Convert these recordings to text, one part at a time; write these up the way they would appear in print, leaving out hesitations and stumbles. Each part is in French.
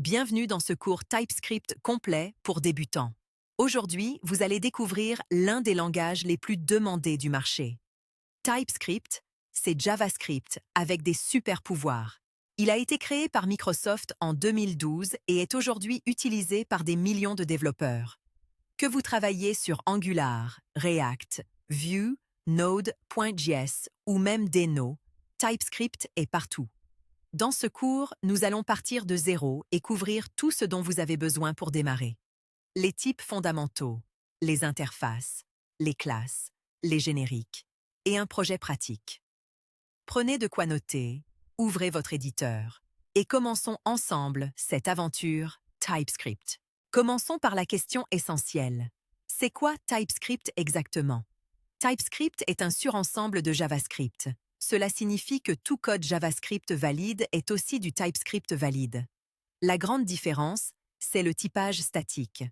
Bienvenue dans ce cours TypeScript complet pour débutants. Aujourd'hui, vous allez découvrir l'un des langages les plus demandés du marché. TypeScript, c'est JavaScript avec des super pouvoirs. Il a été créé par Microsoft en 2012 et est aujourd'hui utilisé par des millions de développeurs. Que vous travailliez sur Angular, React, Vue, Node.js ou même Deno, TypeScript est partout. Dans ce cours, nous allons partir de zéro et couvrir tout ce dont vous avez besoin pour démarrer. Les types fondamentaux, les interfaces, les classes, les génériques et un projet pratique. Prenez de quoi noter, ouvrez votre éditeur et commençons ensemble cette aventure TypeScript. Commençons par la question essentielle. C'est quoi TypeScript exactement? TypeScript est un surensemble de JavaScript. Cela signifie que tout code JavaScript valide est aussi du TypeScript valide. La grande différence, c'est le typage statique.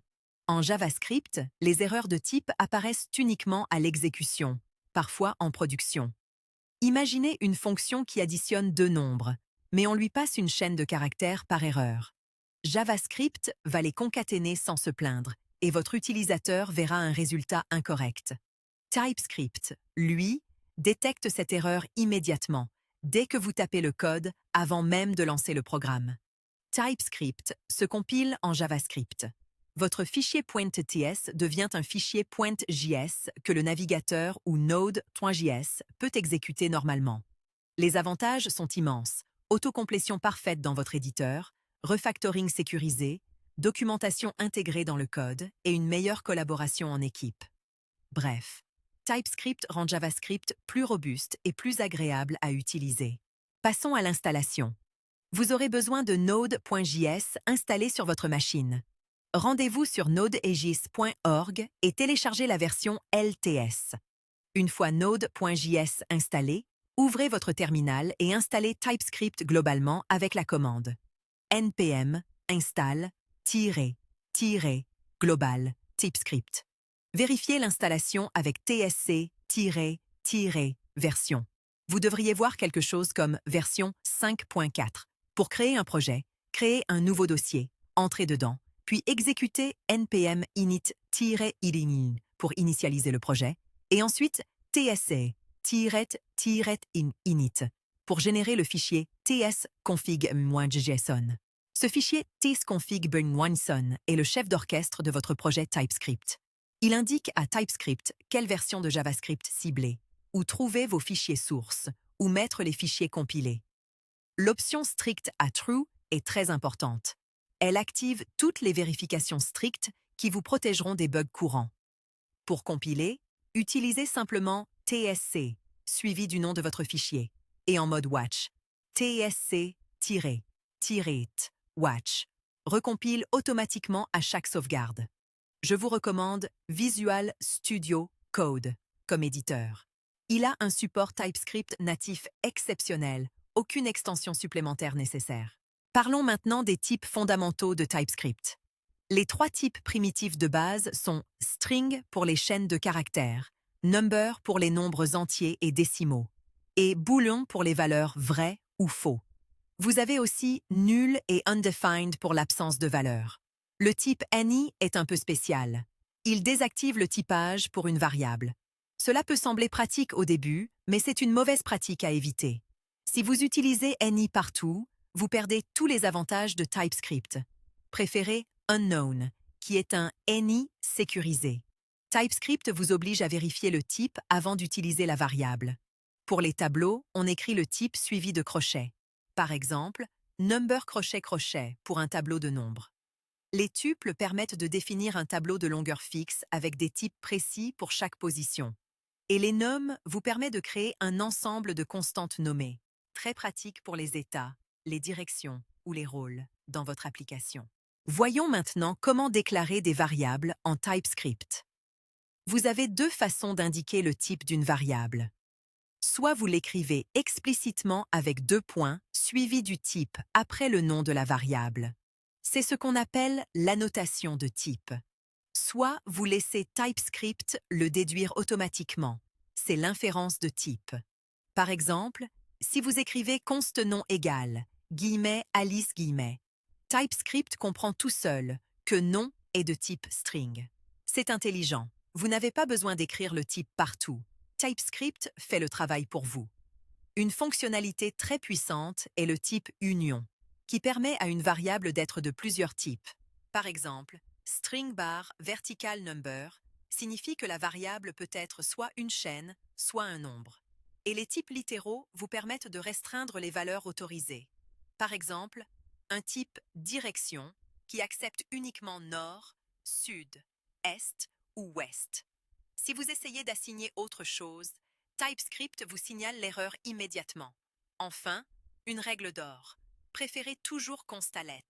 En JavaScript, les erreurs de type apparaissent uniquement à l'exécution, parfois en production. Imaginez une fonction qui additionne deux nombres, mais on lui passe une chaîne de caractères par erreur. JavaScript va les concaténer sans se plaindre, et votre utilisateur verra un résultat incorrect. TypeScript, lui, détecte cette erreur immédiatement, dès que vous tapez le code, avant même de lancer le programme. TypeScript se compile en JavaScript. Votre fichier .ts devient un fichier .js que le navigateur ou Node.js peut exécuter normalement. Les avantages sont immenses. Autocomplétion parfaite dans votre éditeur, refactoring sécurisé, documentation intégrée dans le code et une meilleure collaboration en équipe. Bref, TypeScript rend JavaScript plus robuste et plus agréable à utiliser. Passons à l'installation. Vous aurez besoin de Node.js installé sur votre machine. Rendez-vous sur nodejs.org et téléchargez la version LTS. Une fois Node.js installé, ouvrez votre terminal et installez TypeScript globalement avec la commande npm install -global TypeScript. Vérifiez l'installation avec tsc-version. Vous devriez voir quelque chose comme version 5.4. Pour créer un projet, créez un nouveau dossier, entrez dedans, puis exécutez npm init-init pour initialiser le projet, et ensuite tsc-init pour générer le fichier tsconfig.json. Ce fichier tsconfig.json est le chef d'orchestre de votre projet TypeScript. Il indique à TypeScript quelle version de JavaScript cibler, où trouver vos fichiers sources, ou mettre les fichiers compilés. L'option strict à true est très importante. Elle active toutes les vérifications strictes qui vous protégeront des bugs courants. Pour compiler, utilisez simplement tsc, suivi du nom de votre fichier, et en mode watch, tsc-it watch recompile automatiquement à chaque sauvegarde. Je vous recommande Visual Studio Code comme éditeur. Il a un support TypeScript natif exceptionnel, aucune extension supplémentaire nécessaire. Parlons maintenant des types fondamentaux de TypeScript. Les trois types primitifs de base sont string pour les chaînes de caractères, number pour les nombres entiers et décimaux, et boolean pour les valeurs vraies ou faux. Vous avez aussi null et undefined pour l'absence de valeur. Le type any est un peu spécial. Il désactive le typage pour une variable. Cela peut sembler pratique au début, mais c'est une mauvaise pratique à éviter. Si vous utilisez any partout, vous perdez tous les avantages de TypeScript. Préférez unknown, qui est un any sécurisé. TypeScript vous oblige à vérifier le type avant d'utiliser la variable. Pour les tableaux, on écrit le type suivi de crochets. Par exemple, number crochet pour un tableau de nombres. Les tuples permettent de définir un tableau de longueur fixe avec des types précis pour chaque position. Et les nums vous permet de créer un ensemble de constantes nommées, très pratique pour les états, les directions ou les rôles dans votre application. Voyons maintenant comment déclarer des variables en TypeScript. Vous avez deux façons d'indiquer le type d'une variable. Soit vous l'écrivez explicitement avec deux points suivis du type après le nom de la variable. C'est ce qu'on appelle l'annotation de type. Soit vous laissez TypeScript le déduire automatiquement. C'est l'inférence de type. Par exemple, si vous écrivez const nom égal, guillemets Alice guillemets, TypeScript comprend tout seul que nom est de type string. C'est intelligent. Vous n'avez pas besoin d'écrire le type partout. TypeScript fait le travail pour vous. Une fonctionnalité très puissante est le type union, qui permet à une variable d'être de plusieurs types. Par exemple, string bar vertical number signifie que la variable peut être soit une chaîne, soit un nombre. Et les types littéraux vous permettent de restreindre les valeurs autorisées. Par exemple, un type direction qui accepte uniquement nord, sud, est ou ouest. Si vous essayez d'assigner autre chose, TypeScript vous signale l'erreur immédiatement. Enfin, une règle d'or. Préférez toujours constalet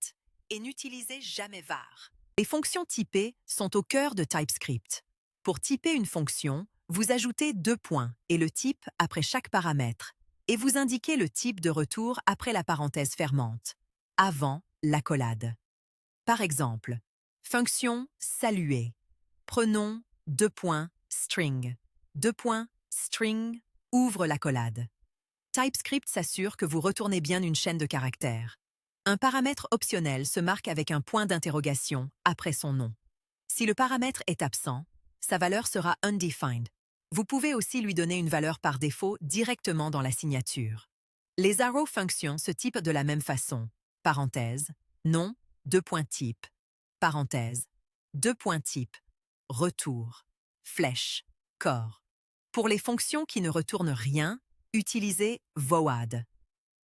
et n'utilisez jamais var. Les fonctions typées sont au cœur de TypeScript. Pour typer une fonction, vous ajoutez 2 points et le type après chaque paramètre, et vous indiquez le type de retour après la parenthèse fermante, avant l'accolade. Par exemple, fonction saluer. Prenons 2 points string. 2 points string ouvre l'accolade. TypeScript s'assure que vous retournez bien une chaîne de caractères. Un paramètre optionnel se marque avec un point d'interrogation après son nom. Si le paramètre est absent, sa valeur sera undefined. Vous pouvez aussi lui donner une valeur par défaut directement dans la signature. Les arrow functions se typent de la même façon. Parenthèse, nom, 2 points type, parenthèse, 2 points type, retour, flèche, corps. Pour les fonctions qui ne retournent rien, utilisez void.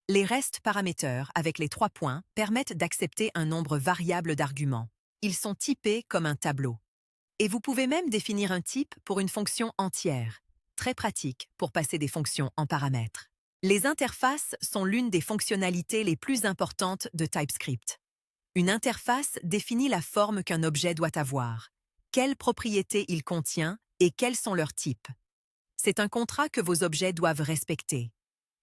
Les restes paraméteurs avec les 3 points permettent d'accepter un nombre variable d'arguments. Ils sont typés comme un tableau. Et vous pouvez même définir un type pour une fonction entière. Très pratique pour passer des fonctions en paramètres. Les interfaces sont l'une des fonctionnalités les plus importantes de TypeScript. Une interface définit la forme qu'un objet doit avoir, quelles propriétés il contient et quels sont leurs types. C'est un contrat que vos objets doivent respecter.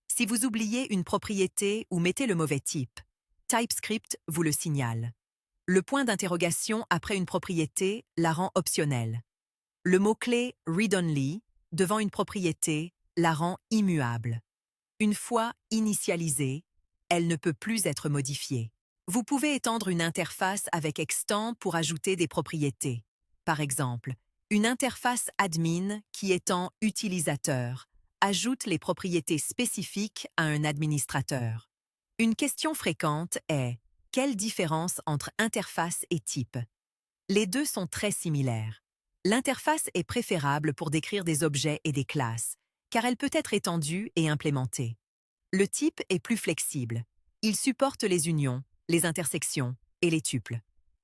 Si vous oubliez une propriété ou mettez le mauvais type, TypeScript vous le signale. Le point d'interrogation après une propriété la rend optionnelle. Le mot-clé read-only devant une propriété la rend immuable. Une fois initialisée, elle ne peut plus être modifiée. Vous pouvez étendre une interface avec extend pour ajouter des propriétés. Par exemple, une interface admin qui étend utilisateur ajoute les propriétés spécifiques à un administrateur. Une question fréquente est: quelle différence entre interface et type? Les deux sont très similaires. L'interface est préférable pour décrire des objets et des classes, car elle peut être étendue et implémentée. Le type est plus flexible. Il supporte les unions, les intersections et les tuples.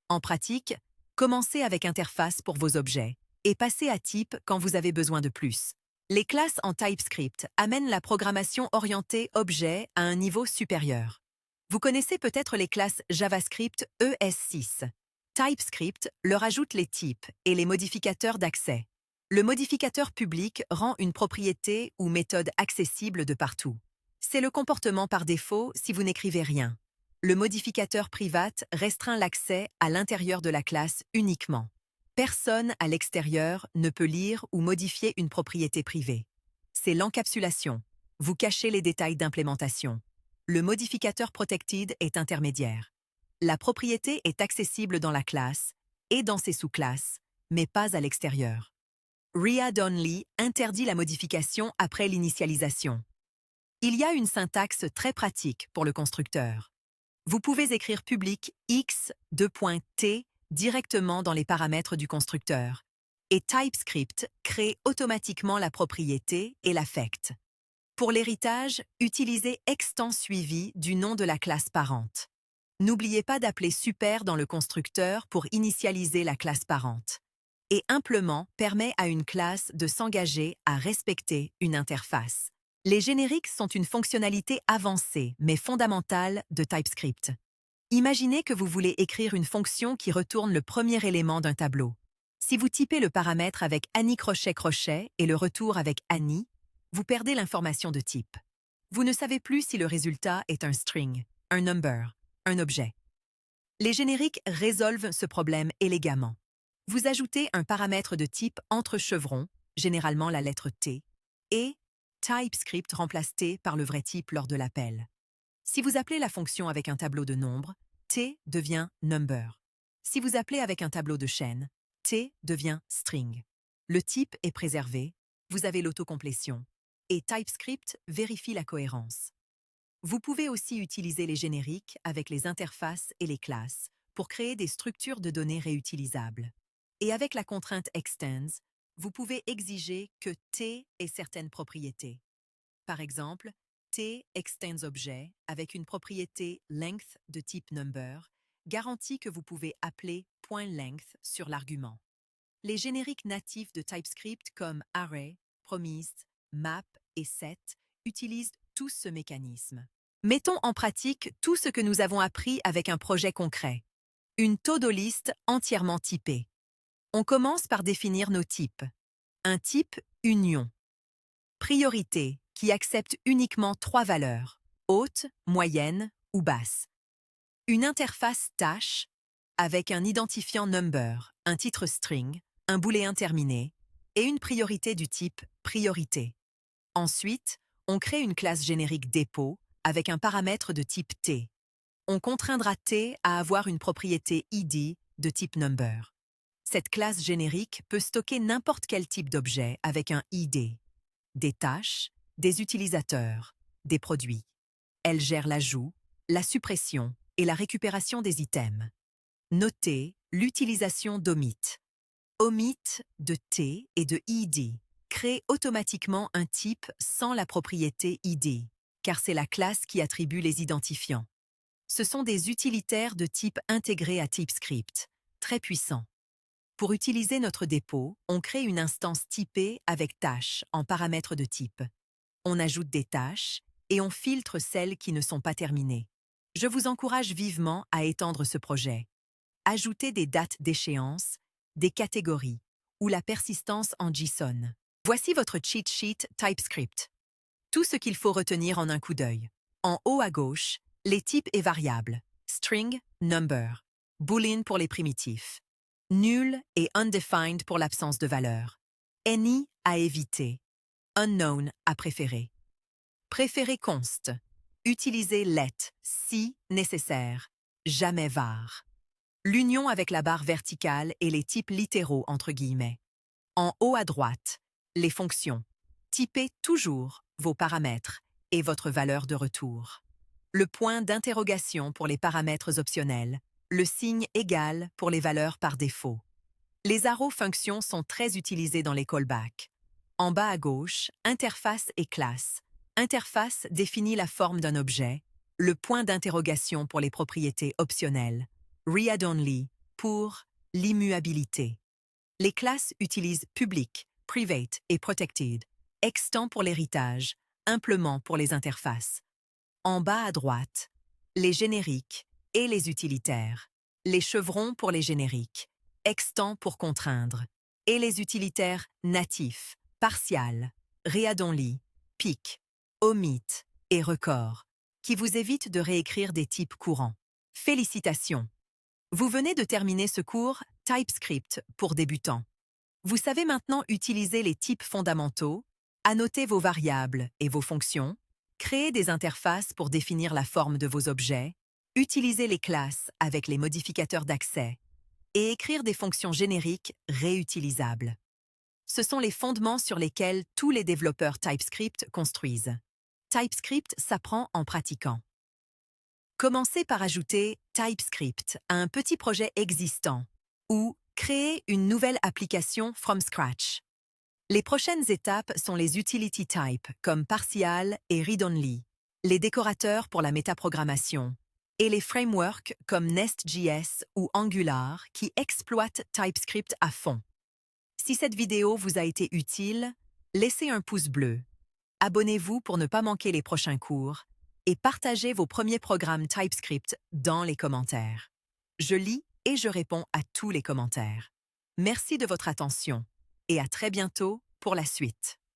En pratique, commencez avec interface pour vos objets et passez à type quand vous avez besoin de plus. Les classes en TypeScript amènent la programmation orientée objet à un niveau supérieur. Vous connaissez peut-être les classes JavaScript ES6. TypeScript leur ajoute les types et les modificateurs d'accès. Le modificateur public rend une propriété ou méthode accessible de partout. C'est le comportement par défaut si vous n'écrivez rien. Le modificateur private restreint l'accès à l'intérieur de la classe uniquement. Personne à l'extérieur ne peut lire ou modifier une propriété privée. C'est l'encapsulation. Vous cachez les détails d'implémentation. Le modificateur protected est intermédiaire. La propriété est accessible dans la classe et dans ses sous-classes, mais pas à l'extérieur. Read-only interdit la modification après l'initialisation. Il y a une syntaxe très pratique pour le constructeur. Vous pouvez écrire public x:2.t directement dans les paramètres du constructeur, et TypeScript crée automatiquement la propriété et l'affecte. Pour l'héritage, utilisez extend suivi du nom de la classe parente. N'oubliez pas d'appeler super dans le constructeur pour initialiser la classe parente. Et implement permet à une classe de s'engager à respecter une interface. Les génériques sont une fonctionnalité avancée mais fondamentale de TypeScript. Imaginez que vous voulez écrire une fonction qui retourne le premier élément d'un tableau. Si vous typez le paramètre avec Annie crochet et le retour avec Annie, vous perdez l'information de type. Vous ne savez plus si le résultat est un string, un number, un objet. Les génériques résolvent ce problème élégamment. Vous ajoutez un paramètre de type entre chevrons, généralement la lettre T, et TypeScript remplace T par le vrai type lors de l'appel. Si vous appelez la fonction avec un tableau de nombres, T devient number. Si vous appelez avec un tableau de chaîne, T devient string. Le type est préservé, vous avez l'autocomplétion, et TypeScript vérifie la cohérence. Vous pouvez aussi utiliser les génériques avec les interfaces et les classes pour créer des structures de données réutilisables. Et avec la contrainte extends, vous pouvez exiger que T ait certaines propriétés. Par exemple, T extends objet avec une propriété length de type number garantit que vous pouvez appeler .length sur l'argument. Les génériques natifs de TypeScript comme array, promised, map et set utilisent tous ce mécanisme. Mettons en pratique tout ce que nous avons appris avec un projet concret. Une to-do list entièrement typée. On commence par définir nos types. Un type union. Priorité qui accepte uniquement 3 valeurs, haute, moyenne ou basse. Une interface tâche avec un identifiant number, un titre string, un booléen terminé et une priorité du type priorité. Ensuite, on crée une classe générique dépôt avec un paramètre de type T. On contraindra T à avoir une propriété ID de type number. Cette classe générique peut stocker n'importe quel type d'objet avec un ID. Des tâches, des utilisateurs, des produits. Elle gère l'ajout, la suppression et la récupération des items. Notez l'utilisation d'omit. Omit de T et de ID crée automatiquement un type sans la propriété ID, car c'est la classe qui attribue les identifiants. Ce sont des utilitaires de type intégré à TypeScript, très puissants. Pour utiliser notre dépôt, on crée une instance typée avec tâches en paramètres de type. On ajoute des tâches et on filtre celles qui ne sont pas terminées. Je vous encourage vivement à étendre ce projet. Ajoutez des dates d'échéance, des catégories ou la persistance en JSON. Voici votre cheat sheet TypeScript. Tout ce qu'il faut retenir en un coup d'œil. En haut à gauche, les types et variables. String, number. Boolean pour les primitifs. Nul et undefined pour l'absence de valeur. Any à éviter. Unknown à préférer. Préférer const. Utilisez let si nécessaire. Jamais var. L'union avec la barre verticale et les types littéraux entre guillemets. En haut à droite, les fonctions. Typez toujours vos paramètres et votre valeur de retour. Le point d'interrogation pour les paramètres optionnels. Le signe égal pour les valeurs par défaut. Les arrows fonctions sont très utilisés dans les callbacks. En bas à gauche, interface et classe. Interface définit la forme d'un objet. Le point d'interrogation pour les propriétés optionnelles. Read-only pour l'immuabilité. Les classes utilisent public, private et protected. Extant pour l'héritage, implement pour les interfaces. En bas à droite, les génériques et les utilitaires. Les chevrons pour les génériques, extant pour contraindre, et les utilitaires natifs, partial, read-only, pick, omit et record, qui vous évitent de réécrire des types courants. Félicitations! Vous venez de terminer ce cours TypeScript pour débutants. Vous savez maintenant utiliser les types fondamentaux, annoter vos variables et vos fonctions, créer des interfaces pour définir la forme de vos objets, utiliser les classes avec les modificateurs d'accès et écrire des fonctions génériques réutilisables. Ce sont les fondements sur lesquels tous les développeurs TypeScript construisent. TypeScript s'apprend en pratiquant. Commencez par ajouter TypeScript à un petit projet existant ou créer une nouvelle application from scratch. Les prochaines étapes sont les utility types comme partial et read-only, les décorateurs pour la métaprogrammation, et les frameworks comme Nest.js ou Angular qui exploitent TypeScript à fond. Si cette vidéo vous a été utile, laissez un pouce bleu, abonnez-vous pour ne pas manquer les prochains cours et partagez vos premiers programmes TypeScript dans les commentaires. Je lis et je réponds à tous les commentaires. Merci de votre attention et à très bientôt pour la suite.